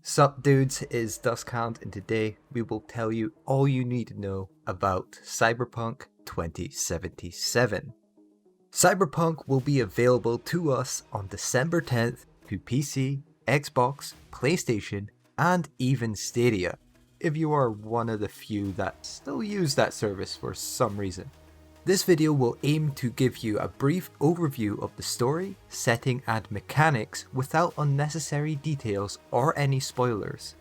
Sup dudes, it's Duskhand and today we will tell you all you need to know about Cyberpunk 2077. Cyberpunk will be available to us on December 10th to PC, Xbox, PlayStation, and even Stadia, if you are one of the few that still use that service for some reason. This video will aim to give you a brief overview of the story, setting and mechanics without unnecessary details or any spoilers.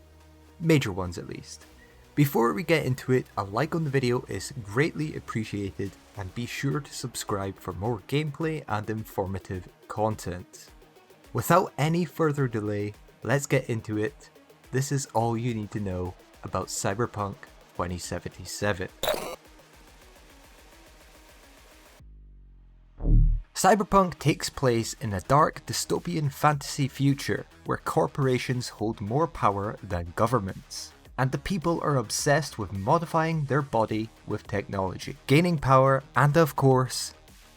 Major ones at least. Before we get into it, a like on the video is greatly appreciated and be sure to subscribe for more gameplay and informative content. Without any further delay, let's get into it. This is all you need to know about Cyberpunk 2077. Cyberpunk takes place in a dark dystopian fantasy future where corporations hold more power than governments, and the people are obsessed with modifying their body with technology, gaining power, and of course,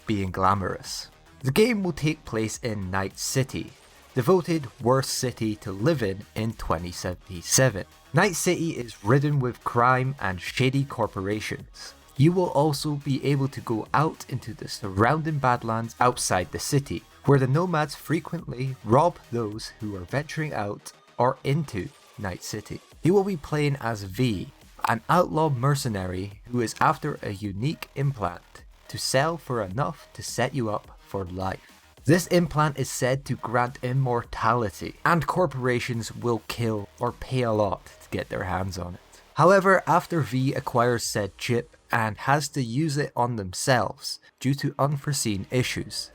being glamorous. The game will take place in Night City, the voted worst city to live in 2077. Night City is ridden with crime and shady corporations. You will also be able to go out into the surrounding badlands outside the city, where the nomads frequently rob those who are venturing out or into Night City. You will be playing as V, an outlaw mercenary who is after a unique implant to sell for enough to set you up for life. This implant is said to grant immortality, and corporations will kill or pay a lot to get their hands on it. However, after V acquires said chip and has to use it on themselves due to unforeseen issues,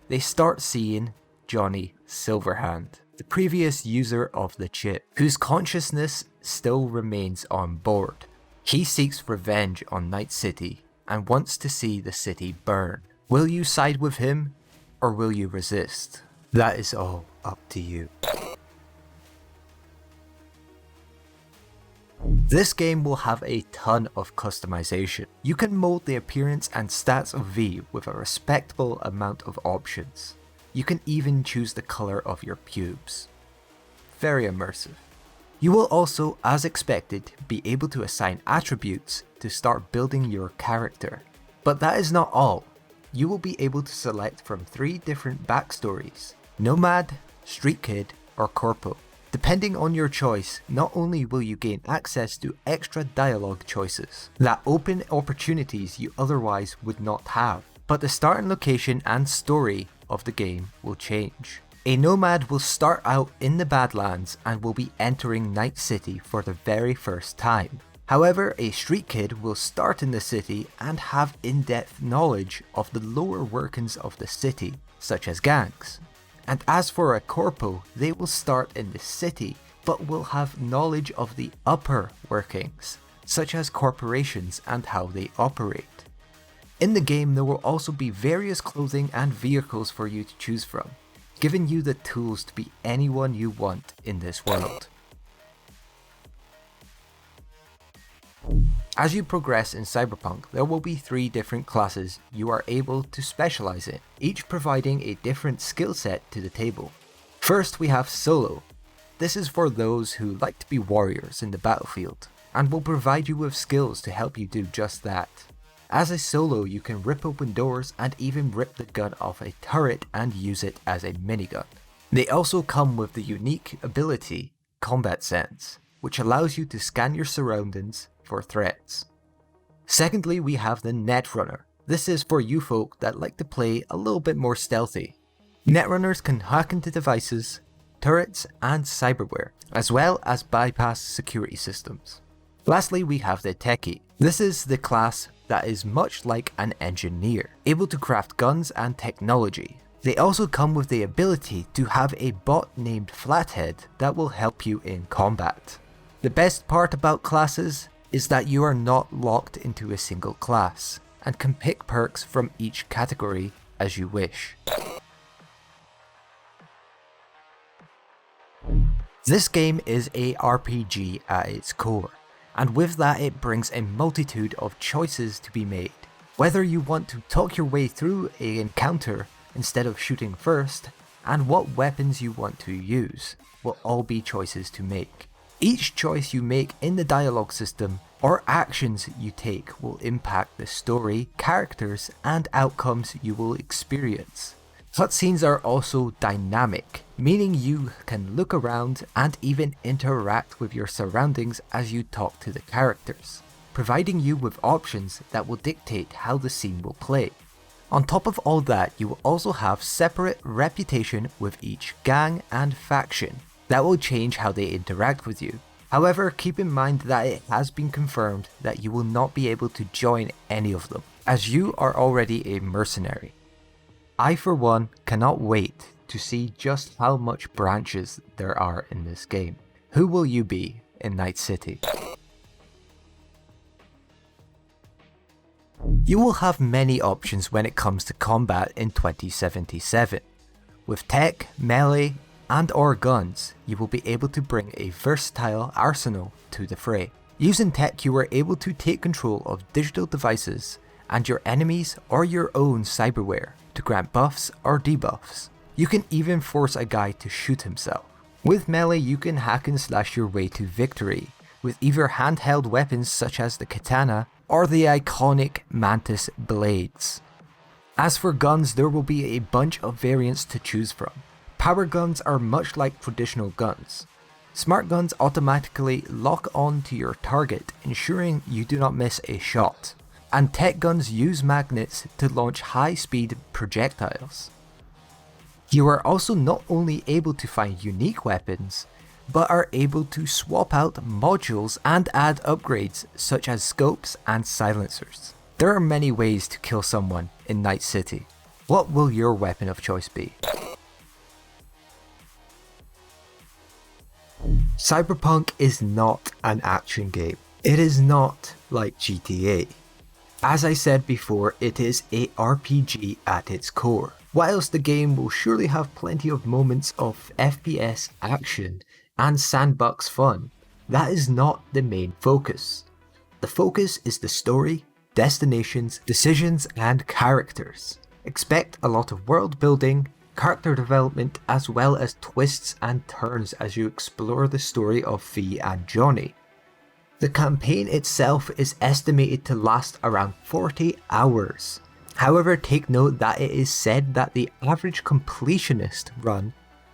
they start seeing Johnny Silverhand, the previous user of the chip, whose consciousness still remains on board. He seeks revenge on Night City and wants to see the city burn. Will you side with him or will you resist? That is all up to you. This game will have a ton of customization. You can mold the appearance and stats of V with a respectable amount of options. You can even choose the color of your pubes. Very immersive. You will also, as expected, be able to assign attributes to start building your character. But that is not all. You will be able to select from 3 different backstories: Nomad, Street Kid, or Corpo. Depending on your choice, not only will you gain access to extra dialogue choices that open opportunities you otherwise would not have, but the starting location and story of the game will change. A nomad will start out in the Badlands and will be entering Night City for the very first time. However, a street kid will start in the city and have in-depth knowledge of the lower workings of the city, such as gangs. And as for a corpo, they will start in the city, but will have knowledge of the upper workings, such as corporations and how they operate. In the game, there will also be various clothing and vehicles for you to choose from, giving you the tools to be anyone you want in this world. As you progress in Cyberpunk, there will be 3 different classes you are able to specialize in, each providing a different skill set to the table. First, we have Solo. This is for those who like to be warriors in the battlefield, and will provide you with skills to help you do just that. As a solo, you can rip open doors and even rip the gun off a turret and use it as a minigun. They also come with the unique ability, Combat Sense, which allows you to scan your surroundings for threats. Secondly, we have the Netrunner. This is for you folk that like to play a little bit more stealthy. Netrunners can hack into devices, turrets, and cyberware, as well as bypass security systems. Lastly, we have the Techie. This is the class that is much like an engineer, able to craft guns and technology. They also come with the ability to have a bot named Flathead that will help you in combat. The best part about classes is that you are not locked into a single class, and can pick perks from each category as you wish. This game is a RPG at its core, and with that it brings a multitude of choices to be made. Whether you want to talk your way through an encounter instead of shooting first, and what weapons you want to use will all be choices to make. Each choice you make in the dialogue system or actions you take will impact the story, characters, and outcomes you will experience. Cutscenes are also dynamic, meaning you can look around and even interact with your surroundings as you talk to the characters, providing you with options that will dictate how the scene will play. On top of all that, you will also have separate reputation with each gang and faction that will change how they interact with you. However, keep in mind that it has been confirmed that you will not be able to join any of them, as you are already a mercenary. I for one cannot wait to see just how much branches there are in this game. Who will you be in Night City? You will have many options when it comes to combat in 2077. With tech, melee, and or guns, you will be able to bring a versatile arsenal to the fray. Using tech, you are able to take control of digital devices and your enemies or your own cyberware to grant buffs or debuffs. You can even force a guy to shoot himself. With melee, you can hack and slash your way to victory with either handheld weapons such as the katana or the iconic mantis blades. As for guns, there will be a bunch of variants to choose from. Power guns are much like traditional guns. Smart guns automatically lock on to your target, ensuring you do not miss a shot. And tech guns use magnets to launch high-speed projectiles. You are also not only able to find unique weapons, but are able to swap out modules and add upgrades such as scopes and silencers. There are many ways to kill someone in Night City. What will your weapon of choice be? Cyberpunk is not an action game. It is not like GTA. As I said before, it is a RPG at its core. Whilst the game will surely have plenty of moments of FPS action and sandbox fun, that is not the main focus. The focus is the story, destinations, decisions, and characters. Expect a lot of world building, character development, as well as twists and turns as you explore the story of Fee and Johnny. The campaign itself is estimated to last around 40 hours. However, take note that it is said that the average completionist run,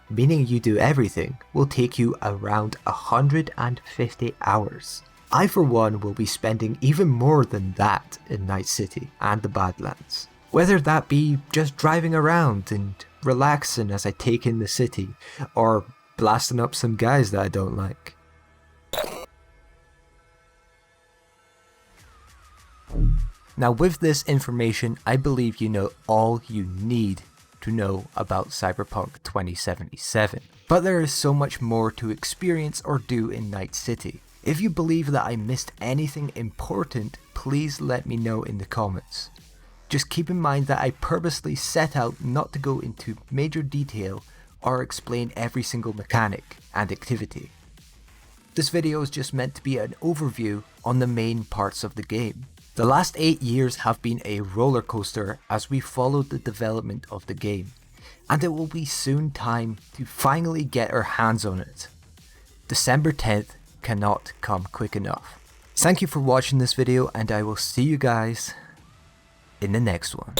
meaning you do everything, will take you around 150 hours. I for one will be spending even more than that in Night City and the Badlands. Whether that be just driving around and relaxing as I take in the city, or blasting up some guys that I don't like. Now with this information, I believe you know all you need to know about Cyberpunk 2077. But there is so much more to experience or do in Night City. If you believe that I missed anything important, please let me know in the comments. Just keep in mind that I purposely set out not to go into major detail or explain every single mechanic and activity. This video is just meant to be an overview on the main parts of the game. The last 8 years have been a roller coaster as we followed the development of the game, and it will be soon time to finally get our hands on it. December 10th cannot come quick enough. Thank you for watching this video, and I will see you guys in the next one.